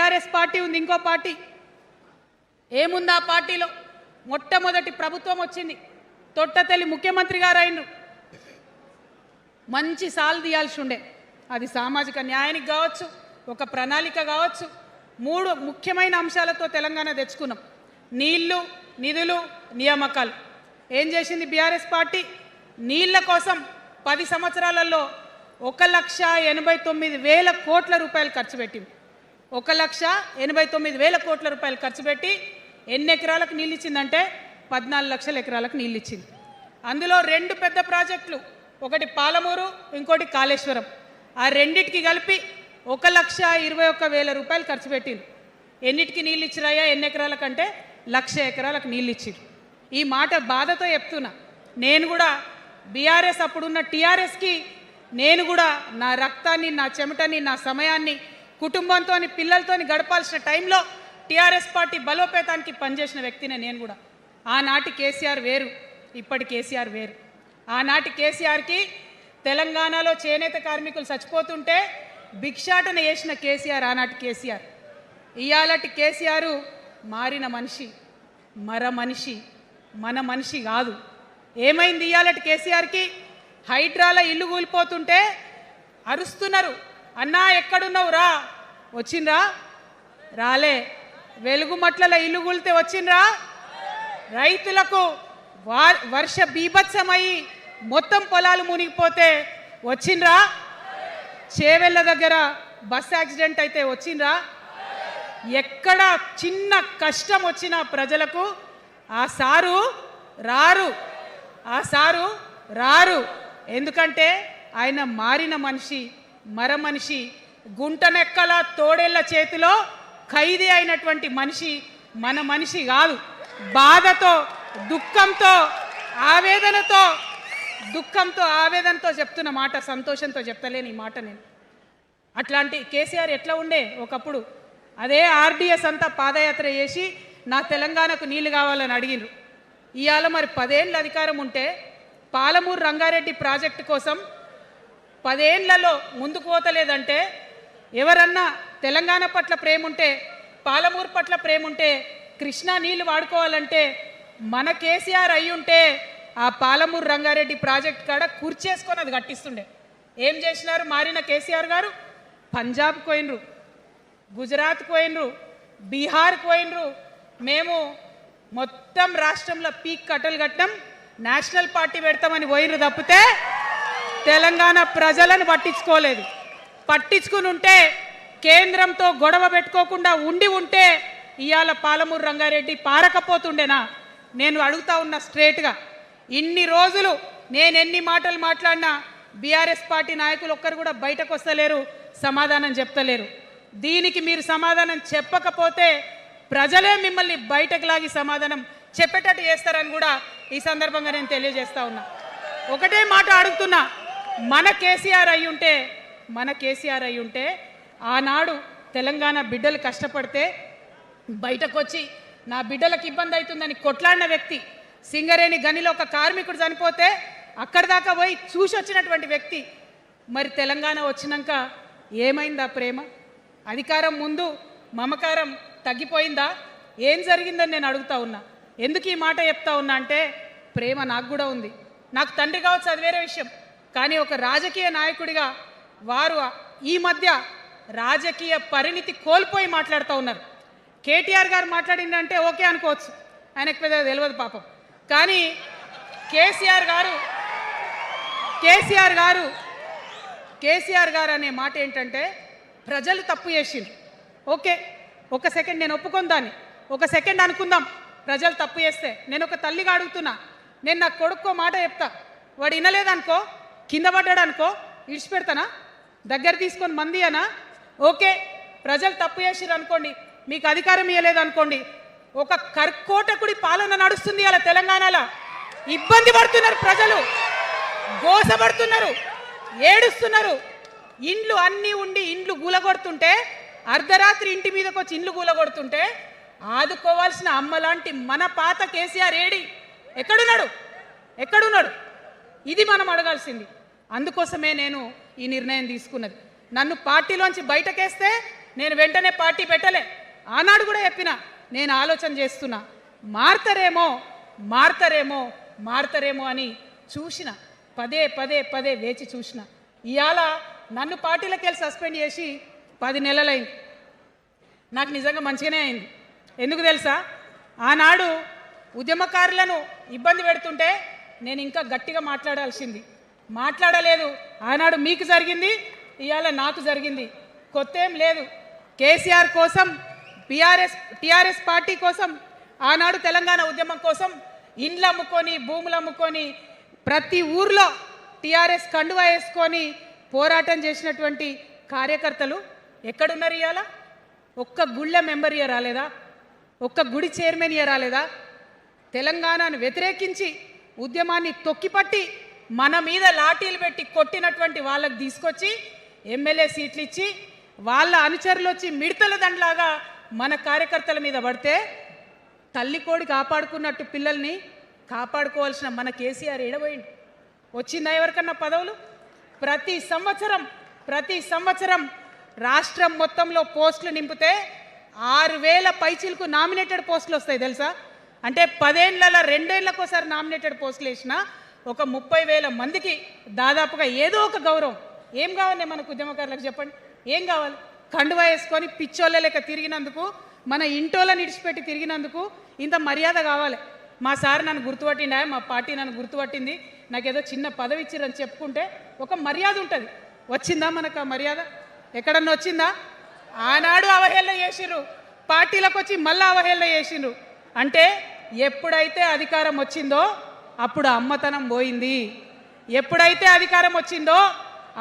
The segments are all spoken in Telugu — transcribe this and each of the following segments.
బీఆర్ఎస్ పార్టీ ఉంది, ఇంకో పార్టీ. ఏముంది ఆ పార్టీలో? మొట్టమొదటి ప్రభుత్వం వచ్చింది, తొట్టతల్లి ముఖ్యమంత్రి గారు అయినరు. మంచి సాలు తీయాల్సి ఉండే, అది సామాజిక న్యాయానికి కావచ్చు, ఒక ప్రణాళిక కావచ్చు. 3 ముఖ్యమైన అంశాలతో తెలంగాణ తెచ్చుకున్నాం: నీళ్లు, నిధులు, నియామకాలు. ఏం చేసింది బీఆర్ఎస్ పార్టీ? నీళ్ల కోసం 10 సంవత్సరాలలో 1,89,000 కోట్ల రూపాయలు ఖర్చు పెట్టింది. 1,89,000 కోట్ల రూపాయలు ఖర్చు పెట్టి ఎన్ని ఎకరాలకు నీళ్ళు ఇచ్చిందంటే 14 లక్షల ఎకరాలకు నీళ్ళు ఇచ్చింది. అందులో 2 పెద్ద ప్రాజెక్టులు, ఒకటి పాలమూరు, ఇంకోటి కాళేశ్వరం. ఆ రెండింటికి కలిపి 1,21,000 రూపాయలు ఖర్చు పెట్టింది. ఎన్నిటికి నీళ్ళు ఇచ్చిరాయా? ఎన్ని ఎకరాలకంటే 1,00,000 ఎకరాలకు నీళ్ళు ఇచ్చిరు. ఈ మాట బాధతో చెప్తున్నా. నేను కూడా బీఆర్ఎస్ అప్పుడున్న టీఆర్ఎస్కి నేను కూడా నా రక్తాన్ని, నా చెమటని, నా సమయాన్ని కుటుంబంతో, పిల్లలతో గడపాల్సిన టైంలో టీఆర్ఎస్ పార్టీ బలోపేతానికి పనిచేసిన వ్యక్తినే నేను కూడా. ఆనాటి కేసీఆర్ వేరు, ఇప్పటి కేసీఆర్ వేరు. ఆనాటి కేసీఆర్కి తెలంగాణలో చేనేత కార్మికులు చచ్చిపోతుంటే భిక్షాటన చేసిన కేసీఆర్ ఆనాటి కేసీఆర్. ఇయాలటి కేసీఆర్ మారిన మనిషి, మనిషి, మన మనిషి కాదు. ఏమైంది ఇయాలటి కేసీఆర్కి? హైడ్రాల ఇల్లు కూలిపోతుంటే అరుస్తున్నారు, అన్నా ఎక్కడున్నావు రా. వచ్చిండ్రా? రాలే. వెలుగుమట్ల ఇల్లు కూలితే వచ్చిండ్రా? రైతులకు వర్ష బీభత్సమై మొత్తం పొలాలు మునిగిపోతే వచ్చిండ్రా? చేవెళ్ళ దగ్గర బస్ యాక్సిడెంట్ అయితే వచ్చిండ్రా? ఎక్కడ చిన్న కష్టం వచ్చిన ప్రజలకు ఆ సారు రారు, ఆ సారు రారు. ఎందుకంటే ఆయన మారిన మనిషి, మనిషి, గుంటనెక్కల తోడేళ్ల చేతిలో ఖైదీ అయినటువంటి మనిషి, మన మనిషి కాదు. బాధతో, దుఃఖంతో, ఆవేదనతో చెప్తున్న మాట, సంతోషంతో చెప్తలేని ఈ మాట నేను. అట్లాంటి కేసీఆర్ ఎట్లా ఉండే ఒకప్పుడు? అదే ఆర్డీఎస్ అంతా పాదయాత్ర చేసి నా తెలంగాణకు నీళ్లు కావాలని అడిగినరు. ఇవాళ మరి 10 ఏళ్ళ అధికారం ఉంటే పాలమూరు రంగారెడ్డి ప్రాజెక్టు కోసం 10 ఏళ్లలో ముందుకు పోతలేదంటే, ఎవరన్నా తెలంగాణ పట్ల ప్రేమ ఉంటే, పాలమూరు పట్ల ప్రేమ ఉంటే, కృష్ణా నీళ్లు వాడుకోవాలంటే మన కేసీఆర్ అయి ఉంటే ఆ పాలమూరు రంగారెడ్డి ప్రాజెక్ట్ కాడ కూర్చేసుకొని అది కట్టిస్తుండే. ఏం చేసినారు మారిన కేసీఆర్ గారు? పంజాబ్కి పోయినరు, గుజరాత్కి పోయినరు, బీహార్కి పోయినరు. మేము మొత్తం రాష్ట్రంలో పీక్ కట్టలు కట్టం, నేషనల్ పార్టీ పెడతామని పోయినరు తప్పితే తెలంగాణ ప్రజలను పట్టించుకోలేదు. పట్టించుకుని ఉంటే, కేంద్రంతో గొడవ పెట్టుకోకుండా ఉంటే ఇవాళ పాలమూరు రంగారెడ్డి పారకపోతుండేనా? నేను అడుగుతా ఉన్నా స్ట్రేట్గా. ఇన్ని రోజులు నేను ఎన్ని మాటలు మాట్లాడినా బీఆర్ఎస్ పార్టీ నాయకులు ఒక్కరు కూడా బయటకు వస్తలేరు, సమాధానం చెప్తలేరు. దీనికి మీరు సమాధానం చెప్పకపోతే ప్రజలే మిమ్మల్ని బయటకు లాగి సమాధానం చెప్పేటట్టు చేస్తారని కూడా ఈ సందర్భంగా నేను తెలియజేస్తా ఉన్నా. ఒకటే మాట అడుగుతున్నా, మన కేసీఆర్ అయి ఉంటే ఆనాడు తెలంగాణ బిడ్డలు కష్టపడితే బయటకు వచ్చి నా బిడ్డలకు ఇబ్బంది అవుతుందని కొట్లాడిన వ్యక్తి, సింగరేణి గనిలో ఒక కార్మికుడు చనిపోతే అక్కడి దాకా పోయి చూసి వచ్చినటువంటి వ్యక్తి. మరి తెలంగాణ వచ్చినాక ఏమైందా ప్రేమ? అధికారం ముందు మమకారం తగ్గిపోయిందా? ఏం జరిగిందని నేను అడుగుతా ఉన్నా. ఎందుకు ఈ మాట చెప్తా ఉన్నా అంటే, ప్రేమ నాకు కూడా ఉంది. నాకు తండ్రి కావచ్చు, అది వేరే విషయం. కానీ ఒక రాజకీయ నాయకుడిగా వారు ఈ మధ్య రాజకీయ పరిణితి కోల్పోయి మాట్లాడుతూ ఉన్నారు. కేటీఆర్ గారు మాట్లాడిందంటే ఓకే అనుకోవచ్చు, ఆయనకు పెద్దగా తెలియదు పాపం. కానీ కేసీఆర్ గారు అనే మాట ఏంటంటే, ప్రజలు తప్పు చేసిండ్రు. ఓకే, ఒక సెకండ్ నేను ఒప్పుకొని దాన్ని, ఒక సెకండ్ అనుకుందాం. ప్రజలు తప్పు చేస్తే నేను ఒక తల్లిగా అడుగుతున్నా. నేను నా కొడుకో మాట చెప్తా, వాడు వినలేదనుకో, కింద పడ్డాడు అనుకో, ఇడిచిపెడతానా? దగ్గర తీసుకొని మంది అనా? ఓకే, ప్రజలు తప్పు చేసిర్రు అనుకోండి, మీకు అధికారం ఇవ్వలేదు అనుకోండి, ఒక కర్కోటకుడి పాలన నడుస్తుంది అలా తెలంగాణలో. ఇబ్బంది పడుతున్నారు ప్రజలు, గోసపడుతున్నారు, ఏడుస్తున్నారు. ఇండ్లు అన్నీ ఉండి ఇండ్లు గూలగొడుతుంటే, అర్ధరాత్రి ఇంటి మీదకి వచ్చి ఇండ్లు గూలగొడుతుంటే ఆదుకోవాల్సిన అమ్మలాంటి మన పాత కేసీఆర్ ఏడి? ఎక్కడున్నాడు? ఇది మనం అడగాల్సింది. అందుకోసమే నేను ఈ నిర్ణయం తీసుకున్నది. నన్ను పార్టీలోంచి బయటకేస్తే నేను వెంటనే పార్టీ పెట్టలే. ఆనాడు కూడా చెప్పిన నేను ఆలోచన చేస్తున్నా, మారతారేమో మారతారేమో మారతారేమో అని చూసిన, పదే పదే పదే వేచి చూసిన. ఇవాళ నన్ను పార్టీలోకి వెళ్ళి సస్పెండ్ చేసి 10 నెలలైంది. నాకు నిజంగా మంచిగానే అయింది. ఎందుకు తెలుసా? ఆనాడు ఉద్యమకారులను ఇబ్బంది పెడుతుంటే నేను ఇంకా గట్టిగా మాట్లాడాల్సింది, మాట్లాడలేదు. ఆనాడు మీకు జరిగింది, ఇవాళ నాకు జరిగింది. కొత్త ఏం లేదు. కేసీఆర్ కోసం, టీఆర్ఎస్ పార్టీ కోసం, ఆనాడు తెలంగాణ ఉద్యమం కోసం ఇండ్లు అమ్ముకొని, భూములు అమ్ముకొని, ప్రతి ఊర్లో టీఆర్ఎస్ కండువా వేసుకొని పోరాటం చేసినటువంటి కార్యకర్తలు ఎక్కడున్నారు ఇవాళ? ఒక్క గుళ్ళ మెంబర్ ఇయర్ రాలేదా? ఒక్క గుడి చైర్మన్ ఇయర్ రాలేదా? తెలంగాణను వ్యతిరేకించి ఉద్యమాన్ని తొక్కిపట్టి మన మీద లాఠీలు పెట్టి కొట్టినటువంటి వాళ్ళకి తీసుకొచ్చి ఎమ్మెల్యే సీట్లు ఇచ్చి వాళ్ళ అనుచరులు వచ్చి మిడతల దండలాగా మన కార్యకర్తల మీద పడితే తల్లి కోడి కాపాడుకున్నట్టు పిల్లల్ని కాపాడుకోవాల్సిన మన కేసీఆర్ ఏడబోయింది. వచ్చిందా ఎవరికన్నా పదవులు? ప్రతి సంవత్సరం రాష్ట్రం మొత్తంలో పోస్టులు నింపితే 6,000 పైచీలకు నామినేటెడ్ పోస్టులు వస్తాయి తెలుసా? అంటే 10 ఏళ్లలో 2 ఏళ్లకోసారి నామినేటెడ్ పోస్టులు వేసిన ఒక 30,000 మందికి దాదాపుగా ఏదో ఒక గౌరవం. ఏం కావాలి మనకు ఉద్యమకారులకు చెప్పండి? ఏం కావాలి? కండువా వేసుకొని పిచ్చోళ్ళ లెక్క తిరిగినందుకు, మన ఇంటోళ్ళని ఇడిచిపెట్టి తిరిగినందుకు ఇంత మర్యాద కావాలి. మా సార్ నన్ను గుర్తుపట్టిండా, మా పార్టీ నన్ను గుర్తుపట్టింది, నాకేదో చిన్న పదవి ఇచ్చిరని చెప్పుకుంటే ఒక మర్యాద ఉంటుంది. వచ్చిందా మనకు ఆ మర్యాద? ఎక్కడన్నా వచ్చిందా? ఆనాడు అవహేళన చేసిర్రు, పార్టీలకు వచ్చి మళ్ళీ అవహేళన చేసిండ్రు. అంటే ఎప్పుడైతే అధికారం వచ్చిందో అప్పుడు అమ్మతనం పోయింది, ఎప్పుడైతే అధికారం వచ్చిందో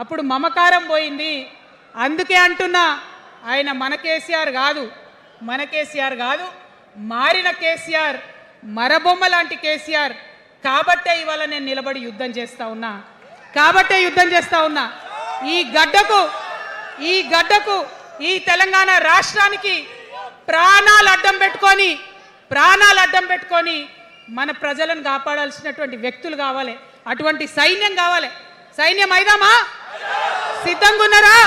అప్పుడు మమకారం పోయింది. అందుకే అంటున్నా, ఆయన మన కేసీఆర్ కాదు, మారిన కేసీఆర్, మరబొమ్మ లాంటి కేసీఆర్. కాబట్టే ఇవాళ నేను నిలబడి యుద్ధం చేస్తా ఉన్నా. ఈ గడ్డకు ఈ తెలంగాణ రాష్ట్రానికి ప్రాణాలు అడ్డం పెట్టుకొని మన ప్రజలను కాపాడాల్సినటువంటి వ్యక్తులు కావాలి, అటువంటి సైన్యం కావాలి. సైన్యం అయిదామా? సిద్ధంగా ఉన్నారా?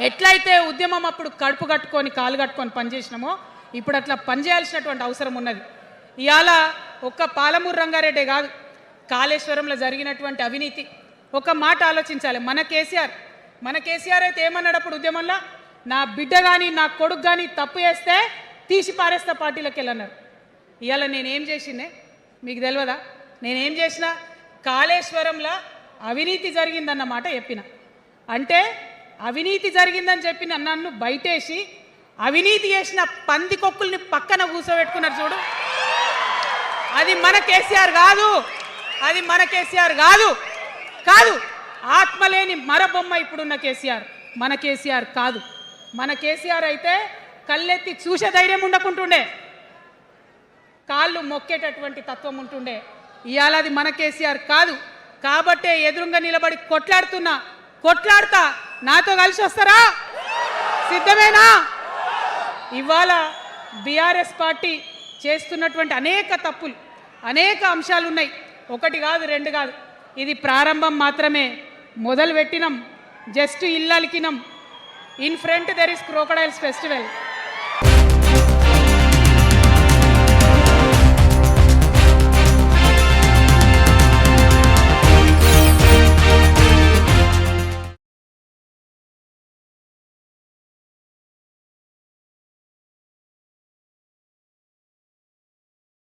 ఎట్లయితే ఉద్యమం అప్పుడు కడుపు కట్టుకొని కాలు కట్టుకొని పనిచేసినామో ఇప్పుడు అట్లా పనిచేయాల్సినటువంటి అవసరం ఉన్నది. ఇవాళ ఒక్క పాలమూరు రంగారెడ్డి కాదు, కాళేశ్వరంలో జరిగినటువంటి అవినీతి ఒక మాట ఆలోచించాలి. మన కేసీఆర్ అయితే ఏమన్నాడు అప్పుడు ఉద్యమంలో? నా బిడ్డ కానీ నా కొడుకు కానీ తప్పు చేస్తే తీసి పారేస్తా పార్టీలోకి వెళ్ళన్నారు. ఇవాళ నేనేం చేసిందే మీకు తెలియదా? నేనేం చేసిన? కాళేశ్వరంలో అవినీతి జరిగిందన్నమాట చెప్పిన. అంటే అవినీతి జరిగిందని చెప్పిన నన్ను బయటేసి అవినీతి చేసిన పందికొక్కుల్ని పక్కన కూర్చోబెట్టుకున్నారు చూడు. అది మన కేసీఆర్ కాదు. ఆత్మలేని మరబొమ్మ ఇప్పుడున్న కేసీఆర్. మన కేసీఆర్ కాదు. మన కేసీఆర్ అయితే కళ్ళెత్తి చూసే ధైర్యం ఉండకుంటుండే, కాళ్ళు మొక్కేటటువంటి తత్వం ఉంటుండే. ఇవాళ అది మన కేసీఆర్ కాదు. కాబట్టే ఎదురుగా నిలబడి కొట్లాడుతా. నాతో కలిసి వస్తారా? సిద్ధమేనా? ఇవాళ బీఆర్ఎస్ పార్టీ చేస్తున్నటువంటి అనేక తప్పులు, అనేక అంశాలు ఉన్నాయి. 1 కాదు 2 కాదు. ఇది ప్రారంభం మాత్రమే. మొదలు పెట్టినాం, జస్ట్ ఇల్లలికినాం. In front there is crocodiles festival.